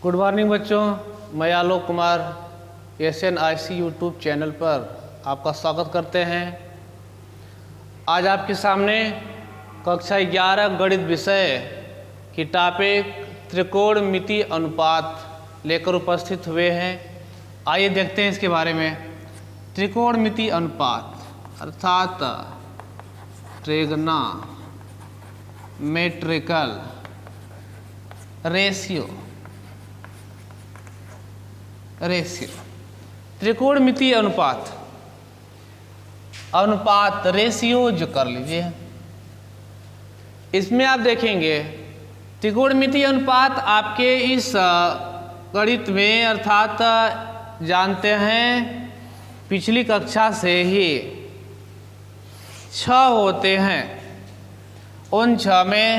Good morning बच्चों, मैं Alok Kumar SNIC YouTube channel पर आपका स्वागत करते हैं। आज आपके सामने कक्षा 11 गणित विषय की टॉपिक त्रिकोणमितीय अनुपात लेकर उपस्थित हुए हैं। आइए देखते हैं इसके बारे में। त्रिकोणमितीय अनुपात अर्थात ट्रिग्नोमेट्रिकल रेशियो त्रिकोणमितीय अनुपात रेशियो जो कर लीजिए। इसमें आप देखेंगे त्रिकोणमितीय अनुपात आपके इस गणित में अर्थात जानते हैं पिछली कक्षा से ही 6 होते हैं। उन 6 में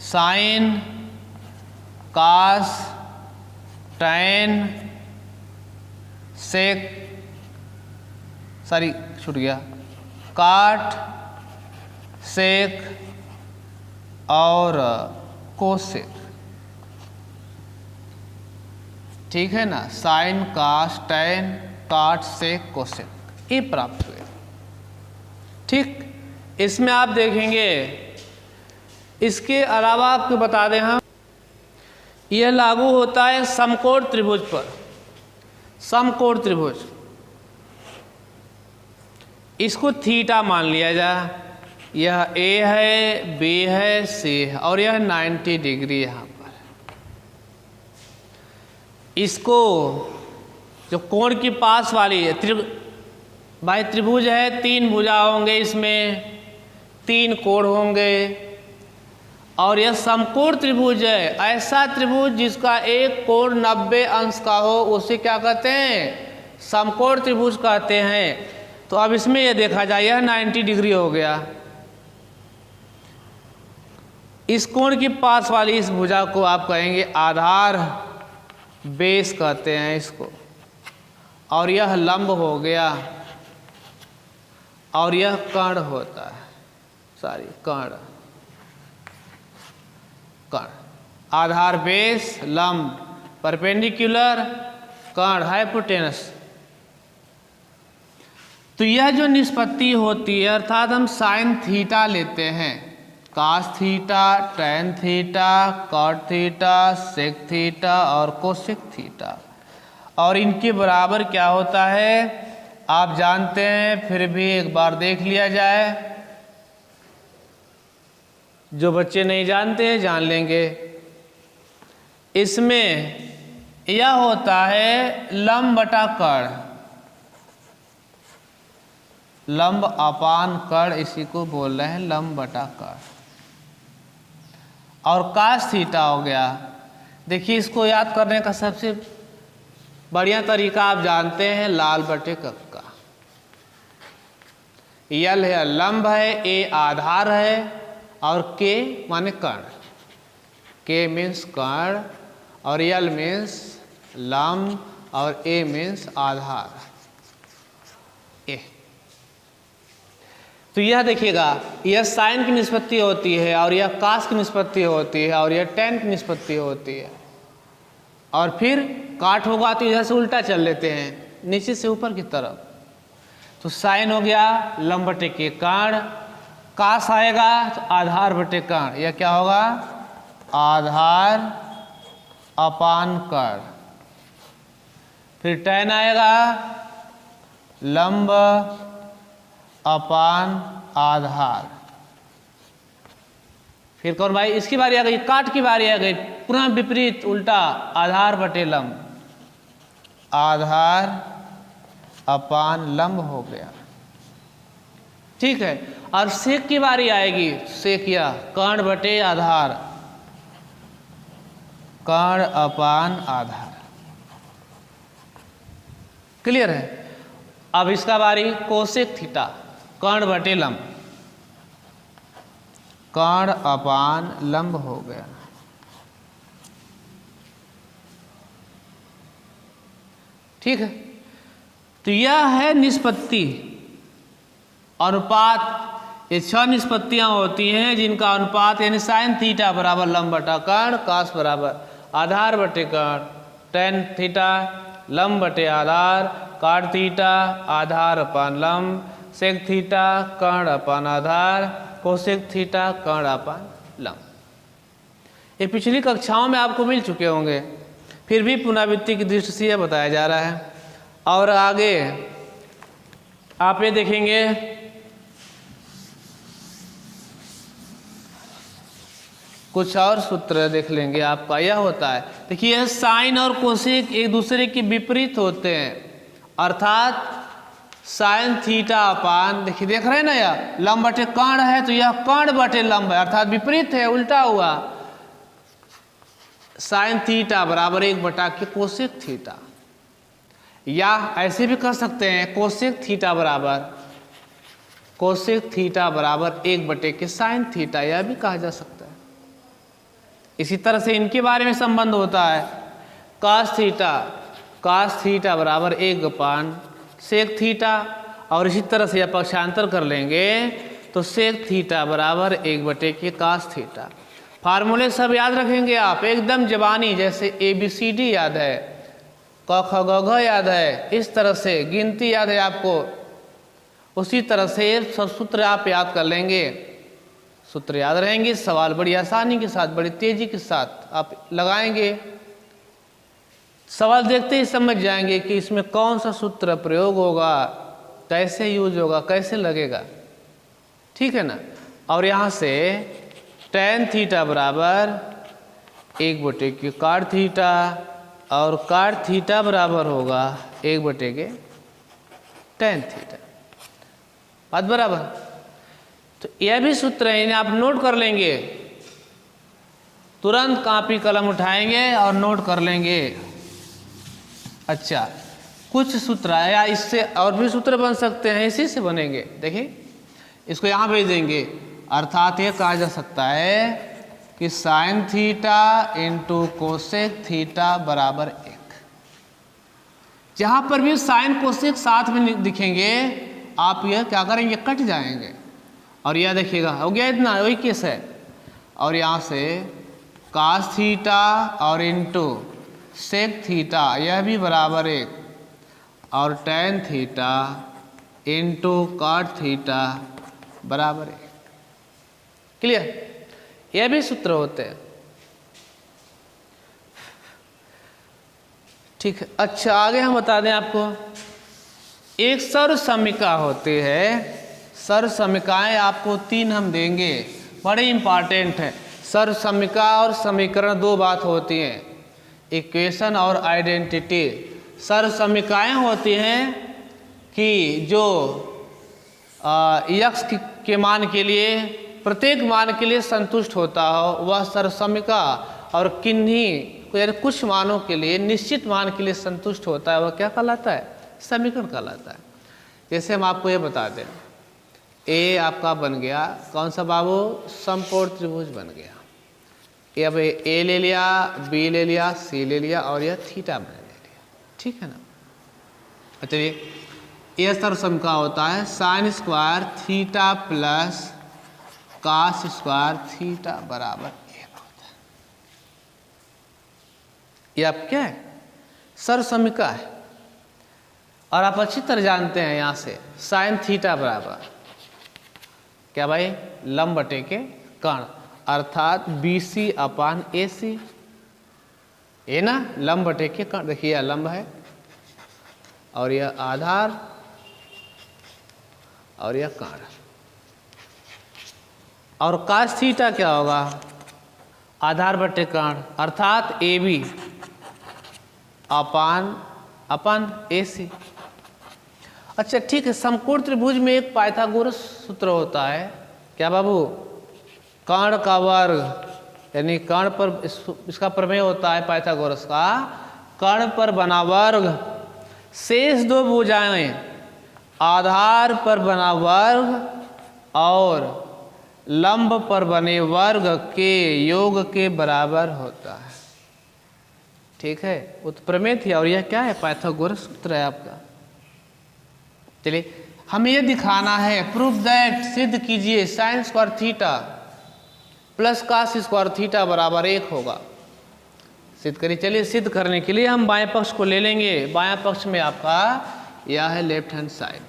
साइन, कास, टैन, काट, सेक और कोसेक। ठीक है ना, साइन, कास, टैन, काट, सेक, कोसेक ये प्राप्त हुए। ठीक, इसमें आप देखेंगे इसके अलावा आपको बता दें हम यह लागू होता है समकोण त्रिभुज पर। समकोण त्रिभुज इसको थीटा मान लिया जाए। यह A है, B है, C है और यह 90 डिग्री यहाँ पर। इसको जो कोण की पास वाली है भाई त्रिभुज है, 3 भुजा होंगे, इसमें 3 कोण होंगे और यह समकोण त्रिभुज है। ऐसा त्रिभुज जिसका एक कोण 90 अंश का हो उसे क्या कहते हैं? समकोण त्रिभुज कहते हैं। तो अब इसमें यह देखा जाए, यह 90 डिग्री हो गया। इस कोण की पास वाली इस भुजा को आप कहेंगे आधार, बेस कहते हैं इसको। और यह लंब हो गया और यह कर्ण होता है, कर्ण आधार, बेस, लंब, परपेंडिकुलर, कर्ण, हाइपोटेनस। तो यह जो निष्पत्ति होती है अर्थात हम साइन थीटा लेते हैं, cos theta, tan theta, cot theta, sec theta और कोसेक थीटा, और इनके बराबर क्या होता है आप जानते हैं, फिर भी एक बार देख लिया जाए। जो बच्चे नहीं जानते हैं जान लेंगे। इसमें यह होता है लंब बटा कर्ण, लंब अपान कर्ण, इसी को बोल रहे हैं लंब बटा कर्ण। और कास थीटा हो गया। देखिए इसको याद करने का सबसे बढ़िया तरीका आप जानते हैं, लाल बटे कक्का। यल है लंब है, ए आधार है और के माने कर्ण। के मीन्स कर्ण और यल मीन्स लंब और ए मीन्स आधार। ए तो यह देखिएगा, यह साइन की निष्पत्ति होती है और यह कास की निष्पत्ति होती है और यह टैन की निष्पत्ति होती है। और फिर काट होगा तो इधर से उल्टा चल लेते हैं, नीचे से ऊपर की तरफ। तो साइन हो गया लंब बटे के कर्ण, कास आएगा तो आधार बटे कर्ण। यह क्या होगा? आधार अपान कर्ण। फिर टैन आएगा लंब अपान आधार। फिर कौन भाई? इसकी बारी आ गई, काट की बारी आ गई, पुनः विपरीत उल्टा, आधार बटे लंब, आधार अपान लंब हो गया। ठीक है। और सेक की बारी आएगी, सेक या कर्ण बटे आधार, कर्ण अपान आधार। क्लियर है? अब इसका बारी कोसेक थीटा, कर्ण बटे लंब, कर्ण अपान लंब हो गया। ठीक है। तो यह है निष्पत्ति अनुपात। ये 6 निष्पत्तियां होती हैं जिनका अनुपात यानी साइन थीटा बराबर लंब बटा कर्ण, कास बराबर आधार बटे कर्ण, टेन थीटा लंब बटे आधार, काट थीटा आधार अपन लंब, सेक थीटा कर्ण अपन आधार, कोसेक थीटा कर्ण अपन लंब। ये पिछली कक्षाओं में आपको मिल चुके होंगे, फिर भी पुनरावृत्ति की दृष्टि से यह बताया जा रहा है। और आगे आप ये देखेंगे कुछ और सूत्र देख लेंगे आपका। यह होता है, देखिए साइन और कोसेक एक दूसरे के विपरीत होते हैं, अर्थात साइन थीटा अपान, देखिए देख रहे हैं ना, यह लंब बटे कर्ण है तो यह कर्ण बटे लंब है, अर्थात विपरीत है, उल्टा हुआ। साइन थीटा बराबर 1 बटा के कोसेक थीटा, या ऐसे भी कर सकते हैं कोसेक थीटा बराबर 1 बटे के साइन थीटा, यह भी कहा जा सकता है। इसी तरह से इनके बारे में संबंध होता है, कास थीटा बराबर 1 अपान सेक थीटा, और इसी तरह से आप पक्षांतर कर लेंगे तो सेक थीटा बराबर 1 बटे के कास थीटा। फार्मूले सब याद रखेंगे आप, एकदम जबानी, जैसे ABCD याद है, क ख ग घ याद है, इस तरह से गिनती याद है आपको, उसी तरह से सब सूत्र आप याद कर लेंगे। सूत्र याद रहेंगे, सवाल बड़ी आसानी के साथ, बड़ी तेजी के साथ आप लगाएंगे। सवाल देखते ही समझ जाएंगे कि इसमें कौन सा सूत्र प्रयोग होगा, कैसे यूज होगा, कैसे लगेगा, ठीक है ना। और यहाँ से टेन थीटा बराबर 1 बटे के काट थीटा, और काट थीटा बराबर होगा 1 बटे के टेन थीटा, बात बराबर। तो यह भी सूत्र है, इन्हें आप नोट कर लेंगे, तुरंत कॉपी कलम उठाएंगे और नोट कर लेंगे। अच्छा, कुछ सूत्र है, या इससे और भी सूत्र बन सकते हैं, इसी से बनेंगे। देखिए इसको यहाँ भेज देंगे, अर्थात ये कहा जा सकता है कि sine theta into cosec theta बराबर 1। जहाँ पर भी साइन कोसेक साथ में दिखेंगे आप यह क्या करेंगे, कट जाएंगे, और यह देखिएगा हो गया इतना, वही केस है। और यहाँ से कास थीटा और इंटू सेक थीटा, यह भी बराबर 1, और टेन थीटा इंटू काट थीटा बराबर 1। क्लियर, यह भी सूत्र होते हैं, ठीक है। अच्छा, आगे हम बता दें आपको, एक सर्व समीका होती है, सर्व समीकाएं आपको 3 हम देंगे, बड़े इंपॉर्टेंट है। सर्व समीका और समीकरण 2 बात होती हैं, इक्वेशन और आइडेंटिटी। सर्व समीकाएं होती हैं कि जो यक्स के मान के लिए, प्रत्येक मान के लिए संतुष्ट होता हो, वह सर्व समीका, और किन्हीं कुछ मानों के लिए, निश्चित मान के लिए संतुष्ट होता है, वह क्या कहलाता है, समीकरण कहलाता है। जैसे हम आपको ये बता दें, ए आपका बन गया कौन सा बाबू, समकोण त्रिभुज बन गया। ये अब ए ले लिया, बी ले लिया, सी ले लिया, और यह थीटा मैंने ले लिया, ठीक है ना। चलिए, यह सर्व समीका होता है sine square theta plus cos square theta बराबर 1 होता है। यह आप क्या है, सर्व समीका है। और आप अच्छी तरह जानते हैं यहाँ से साइन थीटा बराबर क्या भाई, लंब बटे के कर्ण, अर्थात BC अपान AC, ये ना लंब बटे के कर्ण। देखिए यह लंब है और यह आधार और यह कर्ण। और कास थीटा क्या होगा, आधार बटे कर्ण, अर्थात AB अपान AC। अच्छा ठीक है, समकोण त्रिभुज में एक पाइथागोरस सूत्र होता है, क्या बाबू, कर्ण का वर्ग, यानी कर्ण पर इसका प्रमेय होता है पाइथागोरस का, कर्ण पर बना वर्ग शेष 2 भुजाएं आधार पर बना वर्ग और लंब पर बने वर्ग के योग के बराबर होता है। ठीक है, वो तो प्रमेय थी और यह क्या है, पाइथागोरस सूत्र है आपका। चलिए हमें यह दिखाना है, प्रूफ दैट, सिद्ध कीजिए sine square theta plus cos square theta बराबर 1 होगा। सिद्ध करिए। चलिए सिद्ध करने के लिए हम बाएं पक्ष को ले लेंगे। बाएं पक्ष में आपका यह है लेफ्ट हैंड साइड,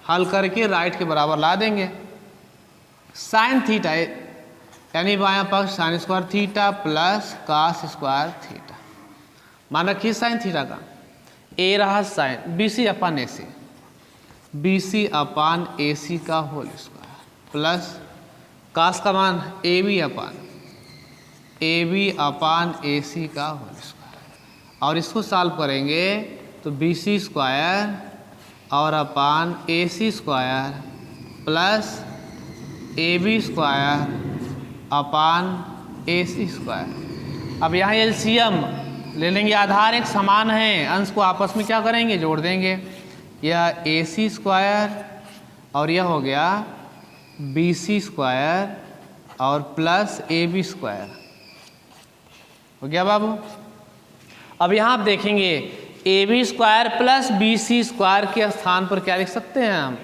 हल करके राइट के बराबर ला देंगे। साइन थीटा यानी बायां पक्ष sine square theta plus cos square theta. मान रखिए साइन थीटा का ए रहा sine BC upon AC, BC upon AC का होल स्क्वायर प्लस कास का मान AB अपान AC का होल स्क्वायर। और इसको सॉल्व करेंगे तो BC स्क्वायर और upon AC square plus AB square upon AC square. अब यहाँ एलसीएम ले लेंगे, आधार एक समान है, अंश को आपस में क्या करेंगे, जोड़ देंगे। यह AC स्क्वायर और यह हो गया BC स्क्वायर और प्लस AB स्क्वायर हो गया बाबू। अब यहाँ आप देखेंगे AB square plus BC square के स्थान पर क्या लिख सकते हैं हम,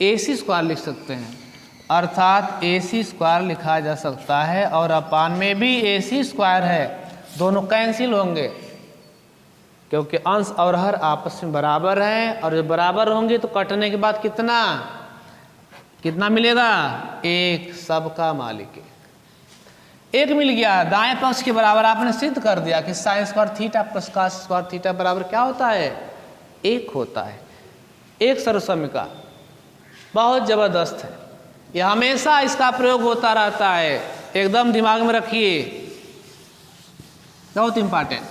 AC स्क्वायर लिख सकते हैं, अर्थात AC स्क्वायर लिखा जा सकता है। और अपान में भी AC स्क्वायर है, दोनों कैंसिल होंगे क्योंकि अंश और हर आपस में बराबर है। और जब बराबर होंगे तो कटने के बाद कितना मिलेगा, एक, सबका मालिक एक मिल गया। दाएं पक्ष के बराबर आपने सिद्ध कर दिया कि sine square theta plus cos square theta बराबर क्या होता है, एक होता है। एक सर्वसमीका बहुत जबरदस्त है, यह हमेशा इसका प्रयोग होता रहता है, एकदम दिमाग में रखिए, बहुत important.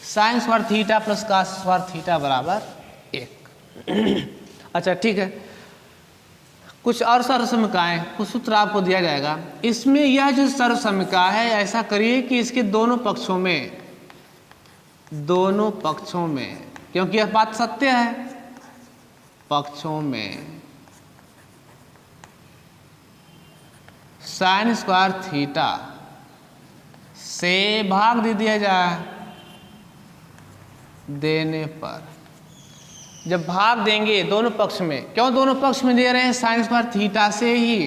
Sine square theta plus cos square theta बराबर एक। अच्छा ठीक है, कुछ और सर्वसमीकाएं, कुछ सूत्र आपको दिया जाएगा। इसमें यह जो सर्वसमीका है, ऐसा करिए कि इसके दोनों पक्षों में, क्योंकि यह बात सत्य है, पक्षों में साइन स्क्वायर थीटा से भाग दे दिया जाए। देने पर जब भाग देंगे दोनों पक्ष में, क्यों दोनों पक्ष में दे रहे हैं, साइन स्क्वायर थीटा से ही,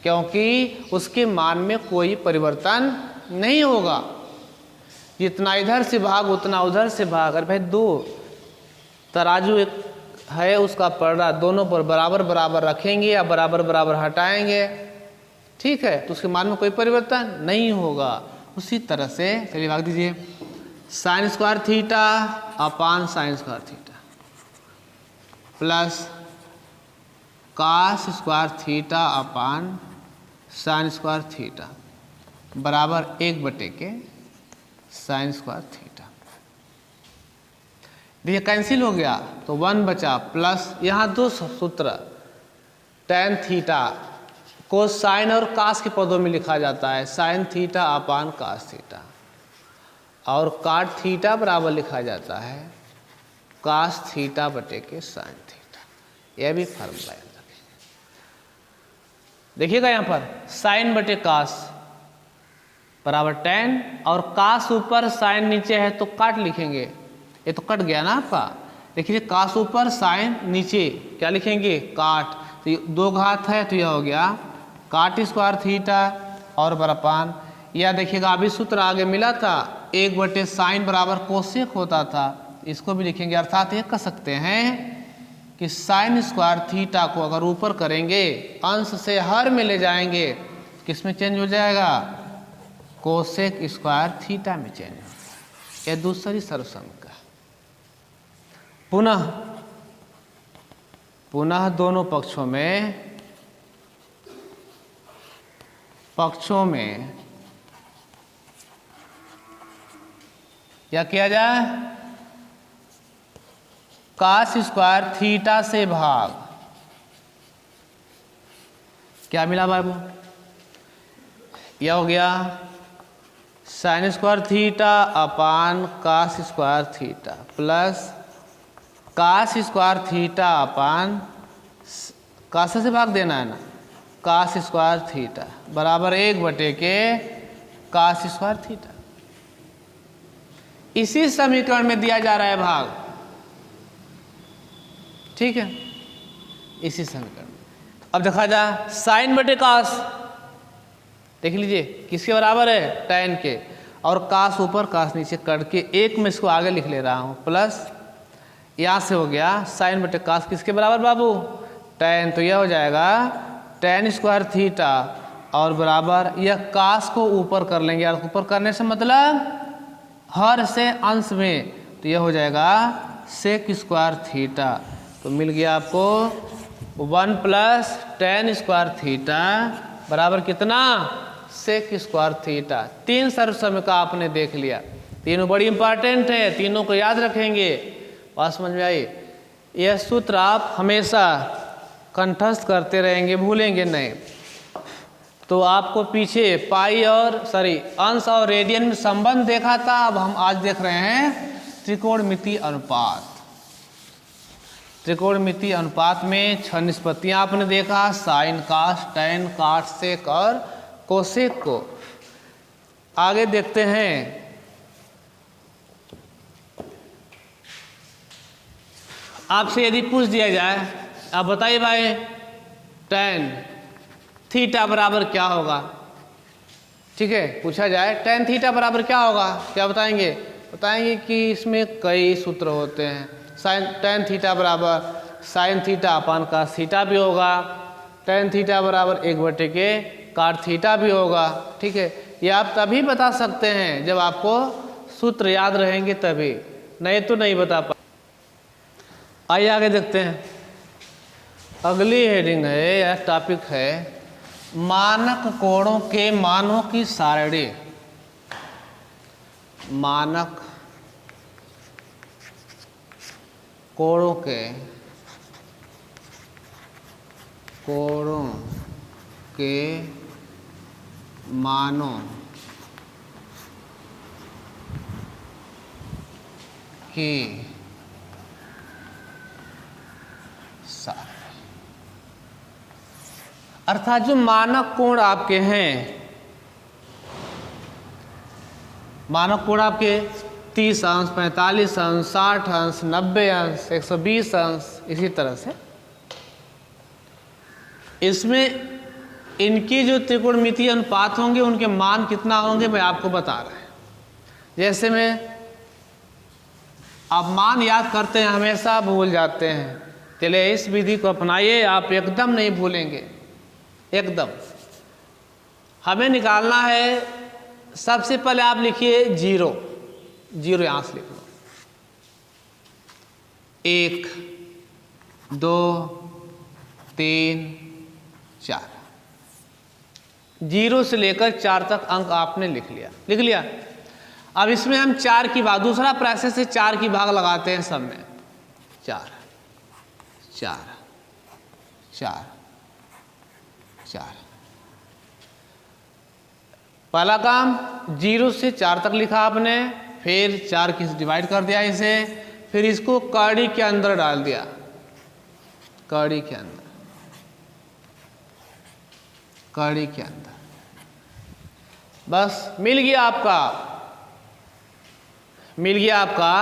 क्योंकि उसके मान में कोई परिवर्तन नहीं होगा। जितना इधर से भाग उतना उधर से भाग। अरे भाई दो तराजू एक है, उसका पलड़ा दोनों पर बराबर बराबर रखेंगे या बराबर बराबर हटाएंगे, ठीक है, तो उसके मान में कोई परिवर्तन नहीं होगा। उसी तरह से चलिए भाग दीजिए, sine square theta upon sine square theta plus cos square theta upon sine square theta बराबर 1/के साइन स्क्वायर थीटा। देखिए कैंसिल हो गया तो 1 बचा, प्लस यहाँ दो सूत्र, टेन थीटा को साइन और कास के पदों में लिखा जाता है, sine theta upon cos theta, और काट थीटा बराबर लिखा जाता है कास थीटा बटे के साइन थीटा। यह भी फार्मूला याद रखेंगे। देखिएगा यहाँ पर साइन बटे कास बराबर टेन, और कास ऊपर साइन नीचे है तो काट लिखेंगे, ये तो कट गया ना आपका। देखिए कास ऊपर साइन नीचे क्या लिखेंगे, काट, तो दो घात है तो यह हो गया काट स्क्वायर थीटा और बरापान। यह देखिएगा अभी सूत्र आगे मिला था, 1/साइन बराबर कोसेक होता था, इसको भी लिखेंगे, अर्थात ये कह सकते हैं कि साइन स्क्वायर थीटा को अगर ऊपर करेंगे अंश से हर में ले जाएंगे, किस में चेंज हो जाएगा, कोसेक स्क्वायर थीटा में चेंज हो जाएगा। यह दूसरी सर्वसमीका। पुनः दोनों पक्षों में क्या किया जाए, कास स्क्वायर थीटा से भाग, क्या मिला बाबू, यह हो गया sine square theta upon cos square theta plus cos square theta upon cos से भाग देना है ना, कास स्क्वायर थीटा बराबर 1/के कास स्क्वायर थीटा। इसी समीकरण में दिया जा रहा है भाग, ठीक है, इसी समीकरण में। अब देखा जाए साइन बटे कास, देख लीजिए किसके बराबर है, टेन के, और कास ऊपर कास नीचे करके एक में इसको आगे लिख ले रहा हूँ, प्लस यहाँ से हो गया साइन बटे कास किसके बराबर बाबू, tan। तो यह हो जाएगा tan स्क्वायर थीटा और बराबर यह कास को ऊपर कर लेंगे, और ऊपर करने से मतलब हर से अंश में, तो यह हो जाएगा सेक स्क्वायर थीटा। तो मिल गया आपको 1 प्लस tan स्क्वायर थीटा बराबर कितना, सेक स्क्वायर थीटा। 3 सर्व समीकरण आपने देख लिया, तीनों बड़ी इंपॉर्टेंट है, तीनों को याद रखेंगे। बात समझ में आई? यह सूत्र आप हमेशा कंठस्थ करते रहेंगे, भूलेंगे नहीं। तो आपको पीछे पाई और अंश और रेडियन में संबंध देखा था, अब हम आज देख रहे हैं त्रिकोणमितीय अनुपात। त्रिकोणमितीय अनुपात में 6 निष्पत्तियां आपने देखा, साइन, कास, टैन, काट, सेक और कोसेक को। आगे देखते हैं आपसे यदि पूछ दिया जाए, आप बताइए भाई tan थीटा बराबर क्या होगा, ठीक है, पूछा जाए tan थीटा बराबर क्या होगा, क्या बताएंगे? बताएंगे कि इसमें कई सूत्र होते हैं। tan थीटा बराबर sine theta upon cos theta भी होगा, tan थीटा बराबर 1 के काट थीटा भी होगा, ठीक है। ये आप तभी बता सकते हैं जब आपको सूत्र याद रहेंगे, तभी, नहीं तो नहीं बता पा। आइए आगे देखते हैं। अगली हेडिंग है या टॉपिक है मानक कोणों के मानों की सारणी। मानक कोणों के मानों की अर्थात जो मानक कोण आपके हैं, मानक कोण आपके 30 अंश, 45 अंश, 60 अंश, 90 अंश, 120 अंश, इसी तरह से इसमें इनकी जो त्रिकोणमितीय अनुपात होंगे उनके मान कितना होंगे मैं आपको बता रहा हूं। जैसे में आप मान याद करते हैं, हमेशा भूल जाते हैं, चलिए इस विधि को अपनाइए, आप एकदम नहीं भूलेंगे, एकदम। हमें निकालना है, सबसे पहले आप लिखिए 0, यहां से लिख लो, 1 2 3 4, 0 से लेकर 4 तक अंक आपने लिख लिया। अब इसमें हम 4 की भाग, दूसरा प्रोसेस से 4 की भाग लगाते हैं सब में, 4 4 4 4। पहला काम 0 से 4 तक लिखा आपने, फिर 4 की डिवाइड कर दिया इसे, फिर इसको कड़ी के अंदर डाल दिया, कड़ी के अंदर, कड़ी के अंदर, बस मिल गया आपका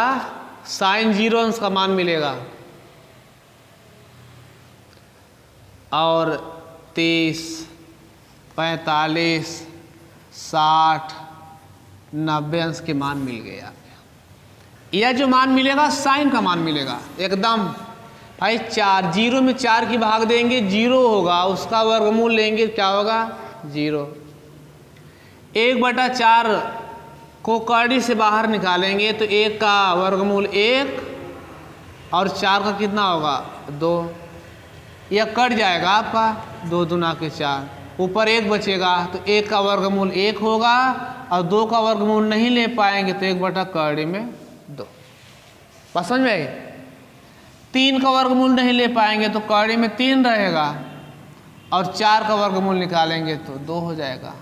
साइन 0 अंश का मान मिलेगा, और 30 45 60 90 अंश के मान मिल गए आपके। यह जो मान मिलेगा साइन का मान मिलेगा एकदम भाई। 4 0 में 4 की भाग देंगे 0 होगा, उसका वर्गमूल लेंगे क्या होगा 0। 1/4 को कड़ी से बाहर निकालेंगे तो 1 का वर्गमूल 1 और 4 का कितना होगा 2। यह कट जाएगा आपका, 2 दूना के 4, ऊपर 1 बचेगा, तो 1 का वर्गमूल 1 होगा और 2 का वर्गमूल नहीं ले पाएंगे तो 1/कड़ी में 2। समझ में आई? 3 का वर्गमूल नहीं ले पाएंगे तो कड़ी में 3 रहेगा, और 4 का वर्गमूल निकालेंगे तो 2 हो जाएगा।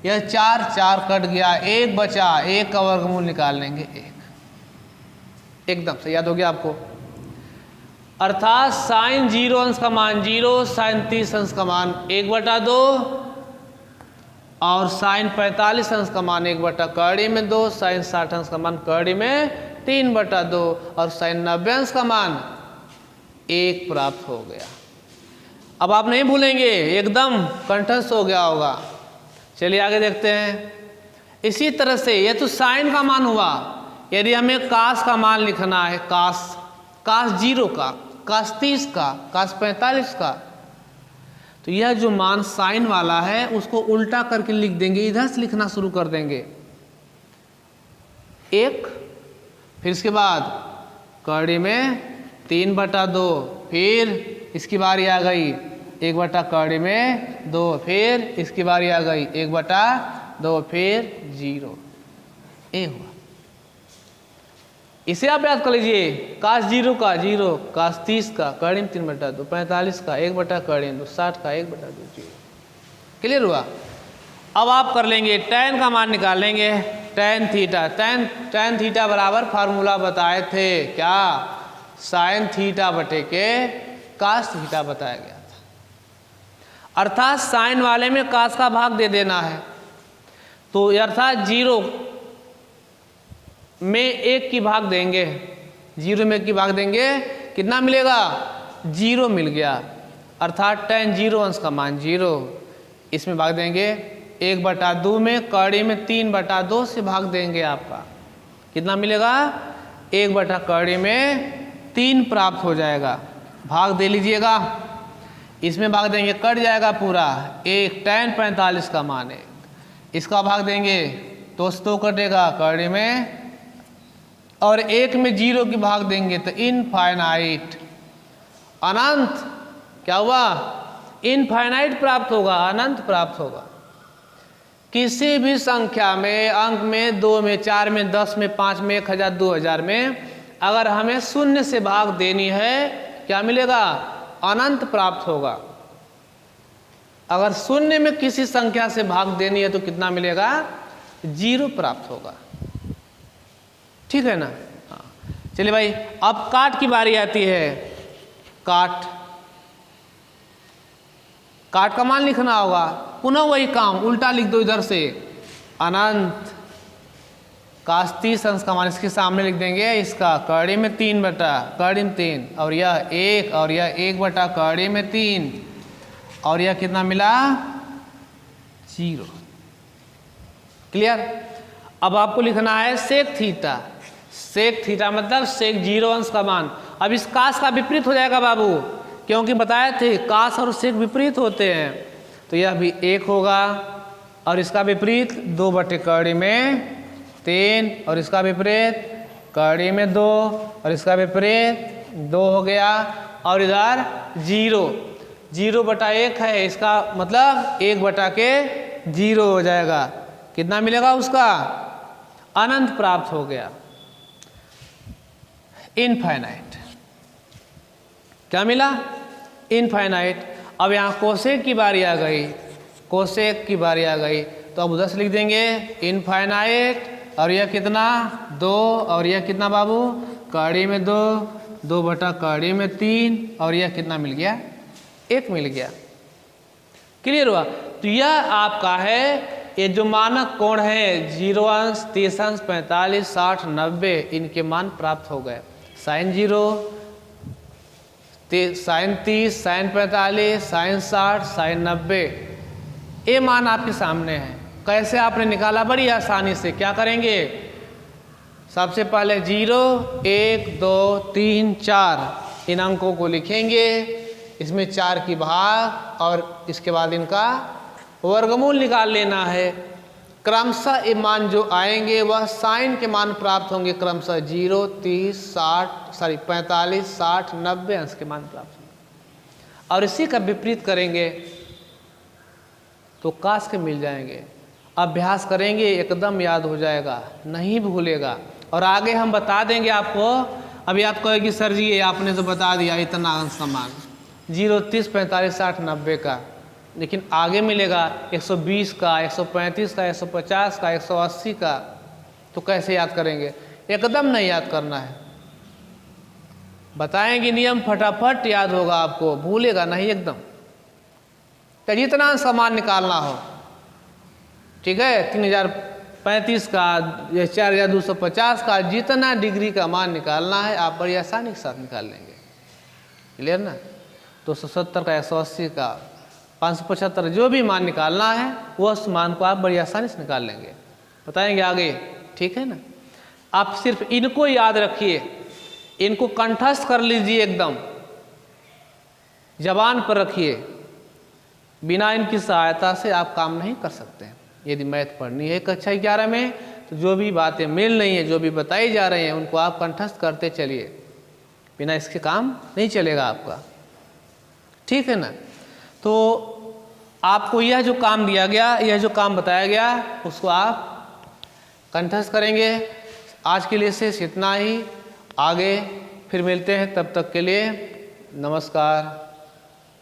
यह 4 कट गया, 1 बचा, 1 का वर्गमूल निकाल लेंगे 1। एकदम से याद हो गया आपको। अर्थात साइन 0 अंश का मान 0, साइन 30 अंश का मान 1/2, और साइन 45 अंश का मान 1/कड़ी में 2, साइन 60 अंश का मान कड़ी में 3/2, और साइन 90 अंश का मान 1 प्राप्त हो गया। अब आप नहीं भूलेंगे, एकदम कंठस्थ हो गया होगा। चलिए आगे देखते हैं। इसी तरह से ये तो साइन का मान हुआ। यदि हमें कास का मान लिखना है, कास 0 का, कास 30 का, कास 45 का, तो यह जो मान साइन वाला है उसको उल्टा करके लिख देंगे, इधर से लिखना शुरू कर देंगे 1, फिर इसके बाद कड़ी में 3/2, फिर इसकी बारी आ गई 1 कड़ी में 2, फिर इसकी बारी आ गई 1/2, फिर 0, ये हुआ। इसे आप याद कर लीजिए, कास 0 का 0, कास 30 का कड़ी में 3/2, 45 का 1 कड़ी में 2, 60 का 1/2, 0। क्लियर हुआ। अब आप कर लेंगे tan का मान निकालेंगे, tan थीटा, tan थीटा बराबर फार्मूला बताए थे क्या, साइन थीटा बटे के कास थीटा बताया गया था। अर्थात साइन वाले में कास का भाग दे देना है, तो अर्थात 0 में 1 की भाग देंगे, 0 में 1 की भाग देंगे, कितना मिलेगा, 0 मिल गया। अर्थात tan 0 अंश का मान 0, इसमें भाग देंगे 1/2 में, कड़ी में 3/2 से भाग देंगे, आपका कितना मिलेगा, 1 कड़ी में 3 प्राप्त हो जाएगा। भाग दे लीजिएगा, इसमें भाग देंगे, कट जाएगा पूरा, 1 tan 45 का मान है, इसका भाग देंगे तो 2 कटेगा कड़ी में, और 1 में 0 की भाग देंगे तो इनफाइनाइट, अनंत, क्या हुआ, इनफाइनाइट प्राप्त होगा, अनंत प्राप्त होगा। किसी भी संख्या में, अंक में, 2 में, 4 में, 10 में, 5 में, 1000, 2000 में अगर हमें 0 से भाग देनी है, क्या मिलेगा, अनंत प्राप्त होगा। अगर 0 में किसी संख्या से भाग देनी है तो कितना मिलेगा, 0 प्राप्त होगा। ठीक है ना। हाँ, चलिए भाई, अब काट की बारी आती है। काट का मान लिखना होगा, पुनः वही काम, उल्टा लिख दो इधर से, अनंत कास 30 अंश का मान इसके सामने लिख देंगे, इसका कड़ी में 3/3, और यह 1, और यह 1 कड़ी में 3, और यह कितना मिला, 0। क्लियर। अब आपको लिखना है सेक थीटा मतलब सेक 0 अंश का मान। अब इस कास का विपरीत हो जाएगा बाबू, क्योंकि बताए थे कास और सेक विपरीत होते हैं, तो यह भी 1 होगा, और इसका विपरीत 2 कड़ी में 3, और इसका विपरीत कड़ी में 2, और इसका विपरीत 2 हो गया, और इधर 0/1 है, इसका मतलब 1/0 हो जाएगा। कितना मिलेगा उसका, अनंत प्राप्त हो गया, इनफाइनाइट। क्या मिला, इनफाइनाइट। अब यहाँ कोसेक की बारी आ गई, तो अब उधर से लिख देंगे इनफाइनाइट, और यह कितना, 2, और यह कितना बाबू, कड़ी में 2 कड़ी में 3, और यह कितना मिल गया, 1 मिल गया। क्लियर हुआ। तो यह आपका है, ये जो मानक कोण है 0 अंश, 30 अंश, 45, 60, 90, इनके मान प्राप्त हो गए। Sine 0, sine 30, sine 45, sine 60, sine 90, ये मान आपके सामने है। कैसे आपने निकाला, बड़ी आसानी से। क्या करेंगे, सबसे पहले 0, 1, 2, 3, 4 इन अंकों को लिखेंगे, इसमें 4 की भाग, और इसके बाद इनका वर्गमूल निकाल लेना है। क्रमशः ये मान जो आएंगे वह साइन के मान प्राप्त होंगे, क्रमशः 0, 30, 45, 60, 90 अंश के मान प्राप्त होंगे, और इसी का विपरीत करेंगे तो कास के मिल जाएंगे। अभ्यास करेंगे एकदम याद हो जाएगा, नहीं भूलेगा, और आगे हम बता देंगे आपको। अभी आप कहेगी सर जी ये आपने तो बता दिया इतना अंश का मान 0, 30, 45, 60, 90 का, लेकिन आगे मिलेगा 120 का, 135 का, 150 का, 180 का, तो कैसे याद करेंगे, एकदम नहीं याद करना है। बताएंगे नियम, फटाफट याद होगा आपको, भूलेगा नहीं एकदम। तो जितना सामान निकालना हो, ठीक है, 3035 का या 4250 का, जितना डिग्री का मान निकालना है आप बड़ी आसानी के साथ निकाल लेंगे। क्लियर ना। 270 का, 180 का, 575, जो भी मान निकालना है वो उस मान को आप बड़ी आसानी से निकाल लेंगे। बताएंगे आगे, ठीक है ना। आप सिर्फ इनको याद रखिए, इनको कंठस्थ कर लीजिए, एकदम जबान पर रखिए। बिना इनकी सहायता से आप काम नहीं कर सकते हैं। यदि मैथ पढ़नी है कक्षा 11 में, तो जो भी बातें मिल रही हैं, जो भी बताई जा रही हैं, उनको आप कंठस्थ करते चलिए। बिना इसके काम नहीं चलेगा आपका, ठीक है ना। तो आपको यह जो काम दिया गया, यह जो काम बताया गया, उसको आप कंठस्थ करेंगे। आज के लिए सिर्फ इतना ही, आगे फिर मिलते हैं, तब तक के लिए नमस्कार।